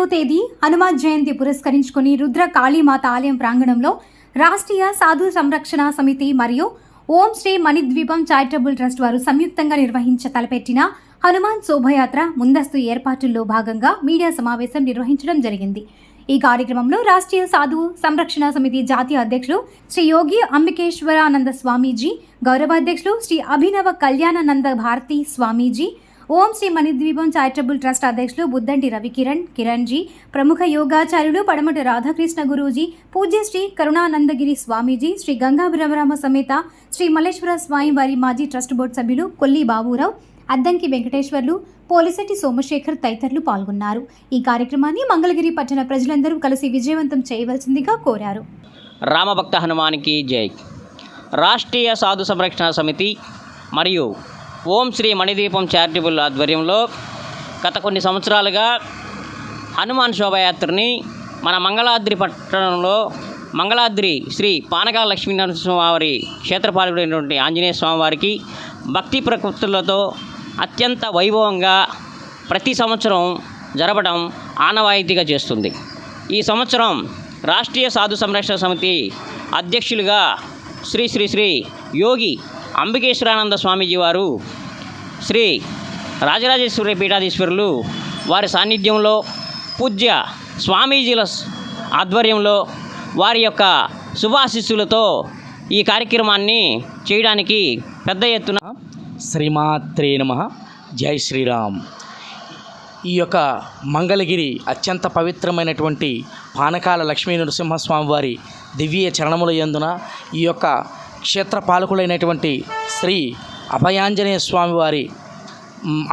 2వ తేదీ హనుమాన్ జయంతి పురస్కరించుకుని రుద్ర కాళీమాత ఆలయం ప్రాంగణంలో రాష్ట్రీయ సాధు సంరక్షణ సమితి మరియు ఓం శ్రీ మణిద్వీపం చారిటబుల్ ట్రస్ట్ వారు సంయుక్తంగా తలపెట్టిన హనుమాన్ శోభయాత్ర ముందస్తు ఏర్పాట్లలో భాగంగా మీడియా సమావేశం నిర్వహించడం జరిగింది. ఈ కార్యక్రమంలో రాష్ట్రీయ సాధు సంరక్షణ సమితి జాతీయ అధ్యక్షులు శ్రీ యోగి అంబికేశ్వరానంద స్వామీజీ, గౌరవ అధ్యక్షులు శ్రీ అభినవ కళ్యాణానంద భారతి స్వామీజీ, ఓం శ్రీ మణిద్వీపం చారిటబుల్ ట్రస్ట్ అధ్యక్షులు బుద్దంటి కిరణ్ జీ, ప్రముఖ యోగాచార్యులు పడమటి రాధాకృష్ణ గురూజీ, పూజ్య శ్రీ కరుణానందగిరి స్వామీజీ, శ్రీ గంగా బ్రహ్మరామ సమేత శ్రీ మల్లేశ్వర స్వామి వారి మాజీ ట్రస్ట్ బోర్డు సభ్యులు కొల్లి బాబురావు, అద్దంకి వెంకటేశ్వర్లు, పోలిశెట్టి సోమశేఖర్ తదితరులు పాల్గొన్నారు. ఈ కార్యక్రమాన్ని మంగళగిరి పట్టణ ప్రజలందరూ కలిసి విజయవంతం చేయవలసిందిగా కోరారు. రామభక్త హనుమానికి జై. రాష్ట్రీయ సాధు సంరక్షణ సమితి మరియు ఓం శ్రీ మణిద్వీపం చారిటబుల్ ఆధ్వర్యంలో గత కొన్ని సంవత్సరాలుగా హనుమాన్ శోభయాత్రని మన మంగళాద్రి పట్టణంలో మంగళాద్రి శ్రీ పానకాల లక్ష్మీనరసింహవారి క్షేత్రపాలకుడైనటువంటి ఆంజనేయ స్వామివారికి భక్తి ప్రకృతులతో అత్యంత వైభవంగా ప్రతి సంవత్సరం జరపడం ఆనవాయితీగా చేస్తుంది. ఈ సంవత్సరం రాష్ట్రీయ సాధు సంరక్షణ సమితి అధ్యక్షులుగా శ్రీ శ్రీ శ్రీ యోగి అంబికేశ్వరానంద స్వామీజీ వారు, శ్రీ రాజరాజేశ్వరి పీఠాధీశ్వరులు వారి సాన్నిధ్యంలో, పూజ్య స్వామీజీల ఆధ్వర్యంలో వారి యొక్క శుభాశీస్సులతో ఈ కార్యక్రమాన్ని చేయడానికి పెద్ద ఎత్తున శ్రీమాత్రే నమః. జై శ్రీరామ్. ఈ యొక్క మంగళగిరి అత్యంత పవిత్రమైనటువంటి పానకాల లక్ష్మీ నరసింహస్వామి వారి దివ్య చరణముల యందున ఈ యొక్క క్షేత్రపాలకులైనటువంటి శ్రీ అభయాంజనేయ స్వామి వారి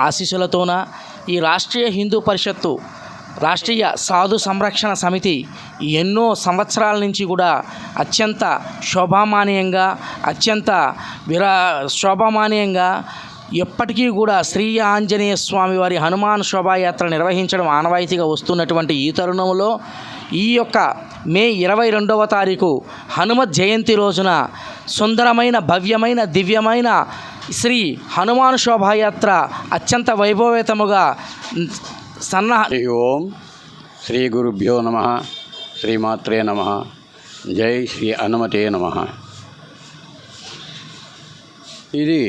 ఆశీస్సులతోన ఈ రాష్ట్రీయ హిందూ పరిషత్తు రాష్ట్రీయ సాధు సంరక్షణ సమితి ఎన్నో సంవత్సరాల నుంచి కూడా అత్యంత శోభామానీయంగా ఎప్పటికీ కూడా శ్రీ ఆంజనేయ స్వామి వారి హనుమాన్ శోభాయాత్ర నిర్వహించడం ఆనవాయితీగా వస్తున్నటువంటి ఈ తరుణంలో ఈ యొక్క మే 22వ తారీఖు హనుమత్ జయంతి రోజున సుందరమైన, భవ్యమైన, దివ్యమైన శ్రీ హనుమాన్ శోభాయాత్ర అత్యంత వైభవేతముగా ఓం శ్రీ గురుభ్యో నమః. శ్రీమాత్రే నమః. జై శ్రీ హనుమతే నమః. ఇది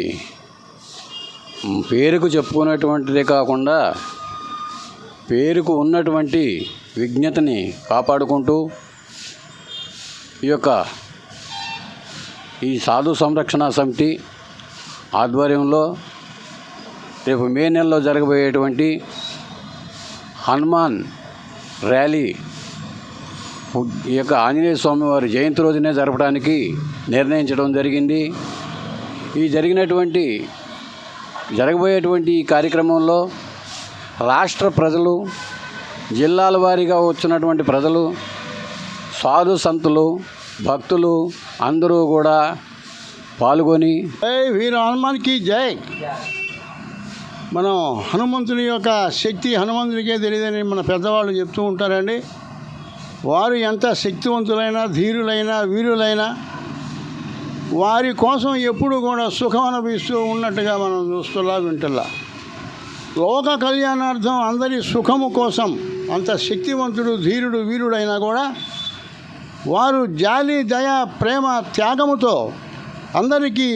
పేరుకు చెప్పుకున్నటువంటిదే కాకుండా పేరుకు ఉన్నటువంటి విజ్ఞతని కాపాడుకుంటూ ఈ సాధు సంరక్షణ సమితి ఆధ్వర్యంలో రేపు మే నెలలో జరగబోయేటువంటి హనుమాన్ ర్యాలీ ఈ యొక్క ఆంజనేయ స్వామి వారి జయంతి రోజునే జరపడానికి నిర్ణయించడం జరిగింది. ఈ జరగబోయేటువంటి ఈ కార్యక్రమంలో రాష్ట్ర ప్రజలు, జిల్లాల వారీగా వచ్చినటువంటి ప్రజలు, సాధు సంతులు, భక్తులు అందరూ కూడా పాల్గొని జై వీర హనుమాన్కి జై. మనం హనుమంతుని యొక్క శక్తి హనుమంతునికే తెలియదని మన పెద్దవాళ్ళు చెప్తూ ఉంటారండి. వారు ఎంత శక్తివంతులైనా, ధీరులైనా, వీరులైనా వారి కోసం ఎప్పుడు కూడా సుఖం అనుభవిస్తూ ఉన్నట్టుగా మనం చూస్తున్నా వింటున్నా. లోక కళ్యాణార్థం అందరి సుఖము కోసం అంత శక్తివంతుడు, ధీరుడు, వీరుడైనా కూడా వారు జాలి, దయ, ప్రేమ, త్యాగముతో అందరికీ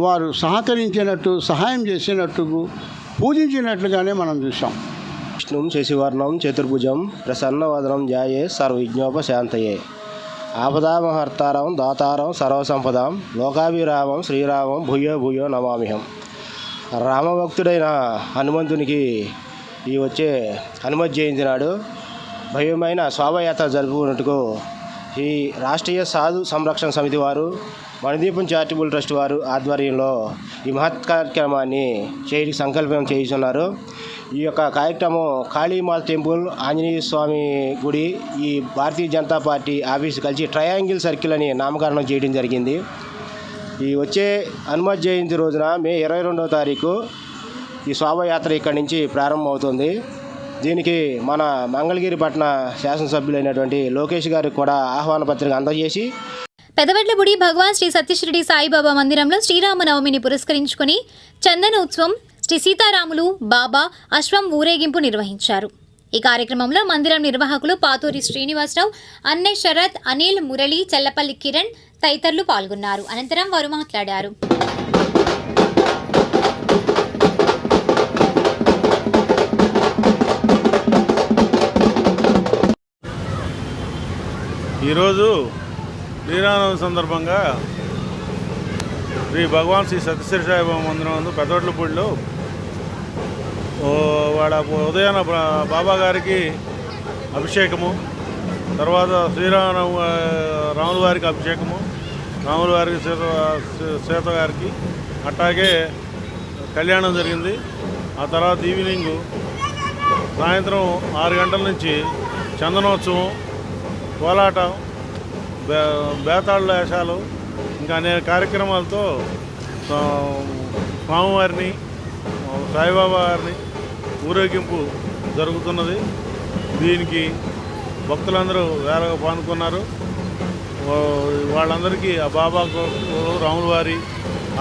వారు సహకరించినట్టు, సహాయం చేసినట్టు, పూజించినట్లుగానే మనం చూసాం. విష్ణుం శశివర్ణం చతుర్భుజం ప్రసన్నవదనం ధ్యాయే సర్వవిఘ్నోపశాంతయే ఆపదామహర్తారం దాతారం సర్వసంపదాం లోకాభిరామం శ్రీరామం భూయో భూయో నమామిహం. రామభక్తుడైన హనుమంతునికి ఈ వచ్చే హనుమత్ జయంతి నాడు భవ్యమైన శోభయాత్ర జరుపుకున్నట్టుకు ఈ రాష్ట్రీయ సాధు సంరక్షణ సమితి వారు, మణిద్వీపం చారిటబుల్ ట్రస్ట్ వారు ఆధ్వర్యంలో ఈ మహత్ కార్యక్రమాన్ని చేయడానికి సంకల్పం చేస్తున్నారు. ఈ యొక్క కార్యక్రమం కాళీమాత టెంపుల్, ఆంజనేయ స్వామి గుడి, ఈ భారతీయ జనతా పార్టీ ఆఫీసు కలిసి ట్రయాంగిల్ సర్కిల్ అని నామకరణం చేయడం జరిగింది. ఈ వచ్చే హనుమత్ జయంతి రోజున మే 22వ తారీఖు ఈ శోభయాత్ర ఇక్కడి నుంచి ప్రారంభమవుతుంది. దీనికి మన మంగళగిరి పట్టణ శాసనసభ్యులైనటువంటి లోకేష్ గారికి కూడా ఆహ్వాన పత్రిక అందజేసి పెదవడ్లబుడి భగవాన్ శ్రీ సత్యశ్రీ సాయిబాబా మందిరంలో శ్రీరామనవమిని పురస్కరించుకుని చందన ఉత్సవం, శ్రీ సీతారాములు బాబా అశ్వం ఊరేగింపు నిర్వహించారు. ఈ కార్యక్రమంలో మందిరం నిర్వాహకులు పాతూరి శ్రీనివాసరావు, అన్నే శరత్, అనిల్, మురళి, చల్లపల్లి కిరణ్ తదితరులు పాల్గొన్నారు. అనంతరం వారు మాట్లాడారు. ఈరోజు శ్రీరామనవమి సందర్భంగా శ్రీ భగవాన్ శ్రీ సత్యశ్రీ సాయిబాబా మందిరం నందు పెద్దవడ్లపూడిలో వాడ ఉదయాన బాబా గారికి అభిషేకము, తర్వాత రాముల వారికి అభిషేకము, రాముల వారికి సీత గారికి అట్లాగే కళ్యాణం జరిగింది. ఆ తర్వాత ఈవినింగ్ సాయంత్రం 6 గంటల నుంచి చందనోత్సవం, కోలాటం, బేతాళ వేషాలు, ఇంకా అనేక కార్యక్రమాలతో స్వామివారిని, సాయిబాబా గారిని ఊరేగింపు జరుగుతున్నది. దీనికి భక్తులందరూ వేలగా పాల్గొన్నారు. వాళ్ళందరికీ ఆ బాబా రాముల వారి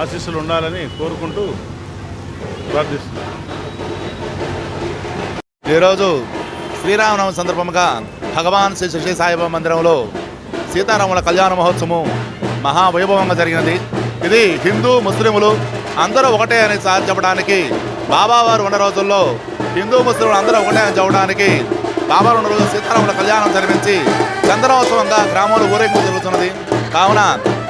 ఆశీస్సులు ఉండాలని కోరుకుంటూ ప్రార్థిస్తున్నాను. ఈరోజు శ్రీరామనవమి సందర్భంగా భగవాన్ శ్రీ శ్రీ సాయిబాబా మందిరంలో సీతారాముల కళ్యాణ మహోత్సవం మహావైభవంగా జరిగినది. ఇది హిందూ ముస్లింలు అందరూ ఒకటే అని చెప్పడానికి, బాబావారు ఉన్న రోజుల్లో హిందూ ముస్లింలు అందరూ ఒకటే అని చెప్పడానికి బాబా ఉన్న రోజులు సీతారాముల కళ్యాణం జరిపించి చందనోత్సవంగా గ్రామంలో ఊరేగింపు జరుగుతున్నది. కావున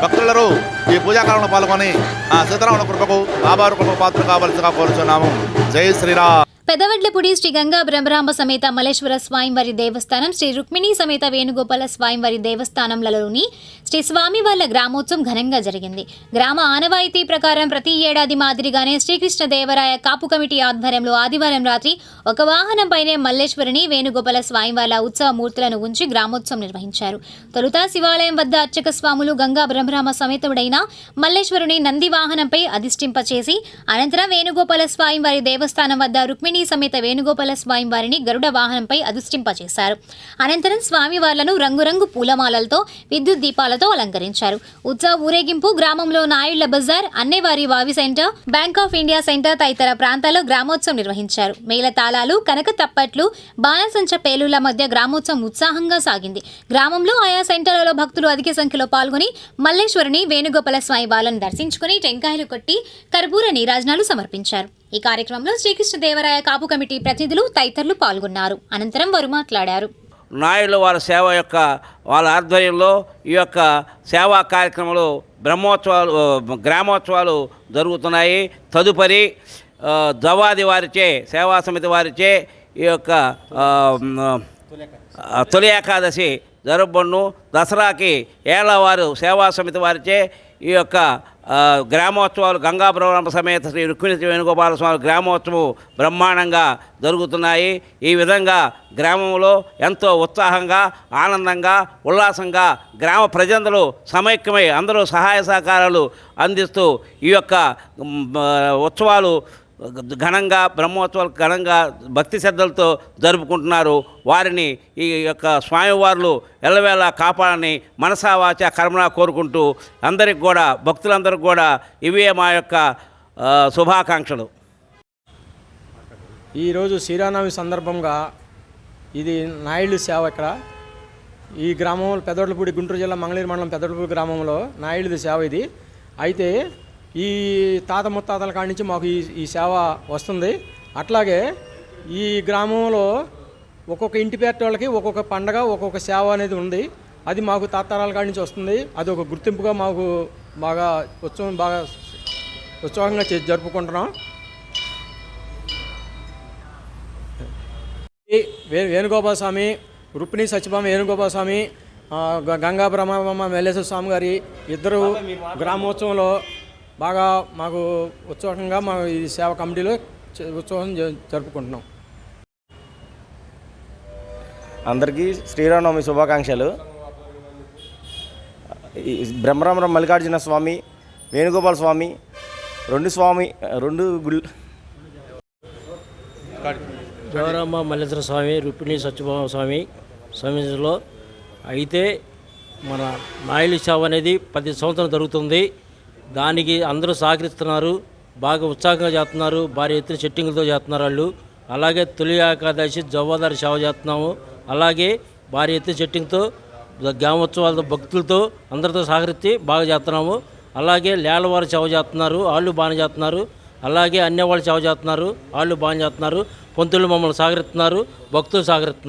భక్తులందరూ ఈ పూజాకాలంలో పాల్గొని ఆ సీతారాముల కృపకు బాబావారి కృపకు పాత్ర కావాల్సిగా కోరుచున్నాము. జై శ్రీరామ్. పెదవడ్లపూడి శ్రీ గంగా బ్రహ్మరాంబ సమేత మల్లేశ్వర స్వామివారి దేవస్థానం, శ్రీ రుక్మిణి సమేత వేణుగోపాల స్వామివారి దేవస్థానంలలోని శ్రీ స్వామివార్ల గ్రామోత్సవం ఘనంగా జరిగింది. గ్రామ ఆనవాయితీ ప్రకారం ప్రతి ఏడాది మాదిరిగానే శ్రీకృష్ణదేవరాయ కాపు కమిటీ ఆధ్వర్యంలో ఆదివారం రాత్రి ఒక వాహనంపైనే మల్లేశ్వరిని, వేణుగోపాల స్వామివార్ల ఉత్సవ మూర్తులను ఉంచి గ్రామోత్సవం నిర్వహించారు. తొలుత శివాలయం వద్ద అర్చక స్వాములు గంగా బ్రహ్మరామ సమేతుడైన మల్లేశ్వరుని నంది వాహనంపై అధిష్ఠింపచేసి, అనంతరం వేణుగోపాల స్వామివారి దేవస్థానం వద్ద రుక్మిణి సమేత వేణుగోపాల స్వామివారిని గరుడ వాహనంపై అధిష్ఠింపచేశారు. అనంతరం స్వామివార్లను రంగురంగు పూలమాలలతో, విద్యుత్ దీపాలతో అలంకరించారు. ఉత్సవ ఊరేగింపు గ్రామంలో నాయుళ్ల బజార్, అన్నేవారి వావి centre, bank of India centre తదితర ప్రాంతాల్లో గ్రామోత్సవం నిర్వహించారు. మేళతాళాలు, కనక తప్పట్లు, బాణసంచ పేలుళ్ల మధ్య గ్రామోత్సవం ఉత్సాహంగా సాగింది. గ్రామంలో ఆయా సెంటర్లలో భక్తులు అధిక సంఖ్యలో పాల్గొని మల్లేశ్వరిని, వేణుగోపాల స్వామి వార్లను దర్శించుకుని టెంకాయలు కొట్టి కర్పూర నీరాజనాలు సమర్పించారు. ఈ కార్యక్రమంలో శ్రీకృష్ణదేవరాయ కాపు కమిటీ ప్రతినిధులు తదితరులు పాల్గొన్నారు. అనంతరం వారు మాట్లాడారు. నాయుడు వారి సేవ యొక్క వాళ్ళ ఆధ్వర్యంలో ఈ యొక్క సేవా కార్యక్రమంలో గ్రామోత్సవాలు జరుగుతున్నాయి. తదుపరి జవాది వారిచే, సేవా సమితి వారిచే ఈ యొక్క తొలి ఏకాదశి జరుపుబడును. దసరాకి ఏళ్లవారు సేవా సమితి వారిచే ఈ యొక్క గ్రామోత్సవాలు గంగా బ్రహ్మ సమేత శ్రీ రుక్మిణి వేణుగోపాల స్వామి గ్రామోత్సవం బ్రహ్మాండంగా జరుగుతున్నాయి. ఈ విధంగా గ్రామంలో ఎంతో ఉత్సాహంగా, ఆనందంగా, ఉల్లాసంగా గ్రామ ప్రజలందరూ సమైక్యమై అందరూ సహాయ సహకారాలు అందిస్తూ ఈ యొక్క ఉత్సవాలు ఘనంగా, బ్రహ్మోత్సవాలు ఘనంగా భక్తి శ్రద్ధలతో జరుపుకుంటున్నారు. వారిని ఈ యొక్క స్వామివార్లు ఎల్లవేళ కాపాడని మనసా వాచ కర్మనా కోరుకుంటూ అందరికి కూడా, భక్తులందరికీ కూడా ఇవే మా యొక్క శుభాకాంక్షలు. ఈరోజు శ్రీరామనవమి సందర్భంగా ఇది నాయుడు సేవ. ఇక్కడ ఈ గ్రామంలో పెద్దవడ్లపూడి, గుంటూరు జిల్లా మంగళగిరి మండలం పెద్దవడ్లపూడి గ్రామంలో నాయుడు సేవ ఇది. అయితే ఈ తాత ముత్తాతల కాడి నుంచి మాకు ఈ సేవ వస్తుంది. అట్లాగే ఈ గ్రామంలో ఒక్కొక్క ఇంటి పేట వాళ్ళకి ఒక్కొక్క పండగ, ఒక్కొక్క సేవ అనేది ఉంది. అది మాకు తాతరాల కాడి నుంచి వస్తుంది. అది ఒక గుర్తింపుగా మాకు బాగా ఉత్సాహంగా జరుపుకుంటున్నాం. వేణుగోపాల స్వామి, రుక్మిణి సత్యభామ వేణుగోపాల స్వామి, గంగా బ్రహ్మ మల్లేశ్వర స్వామి గారి ఇద్దరు గ్రామోత్సవంలో బాగా మాకు ఉత్సాహంగా మా ఈ సేవా కమిటీలో ఉత్సవం జరుపుకుంటున్నాం. అందరికీ శ్రీరామనవమి శుభాకాంక్షలు. బ్రహ్మరామ మల్లికార్జున స్వామి, వేణుగోపాల స్వామి రెండు జవరామ మల్లేశ్వర స్వామి, రుక్మిణి సత్యభామ స్వామి సన్నిధిలో అయితే మన నాయుడు సేవ అనేది 10 సంవత్సరాలు జరుగుతుంది. దానికి అందరూ సహకరిస్తున్నారు, బాగా ఉత్సాహంగా చేస్తున్నారు. భారీ ఎత్తున సెట్టింగులతో చేస్తున్నారు. వాళ్ళు అలాగే తొలి ఏకాదశి జవ్వాదారి సేవ చేస్తున్నాము. అలాగే భారీ ఎత్తు సెట్టింగ్తో గ్రామోత్సవాలతో భక్తులతో అందరితో సహకరించి బాగా చేస్తున్నాము. అలాగే లేలవారు సేవ చేస్తున్నారు, వాళ్ళు బాగానే చేస్తున్నారు. అలాగే అన్యవాళ్ళు సేవ చేస్తున్నారు, వాళ్ళు బాగానే చేస్తున్నారు. పంతులు మమ్మల్ని సహకరిస్తున్నారు, భక్తులు సహకరిస్తున్నారు.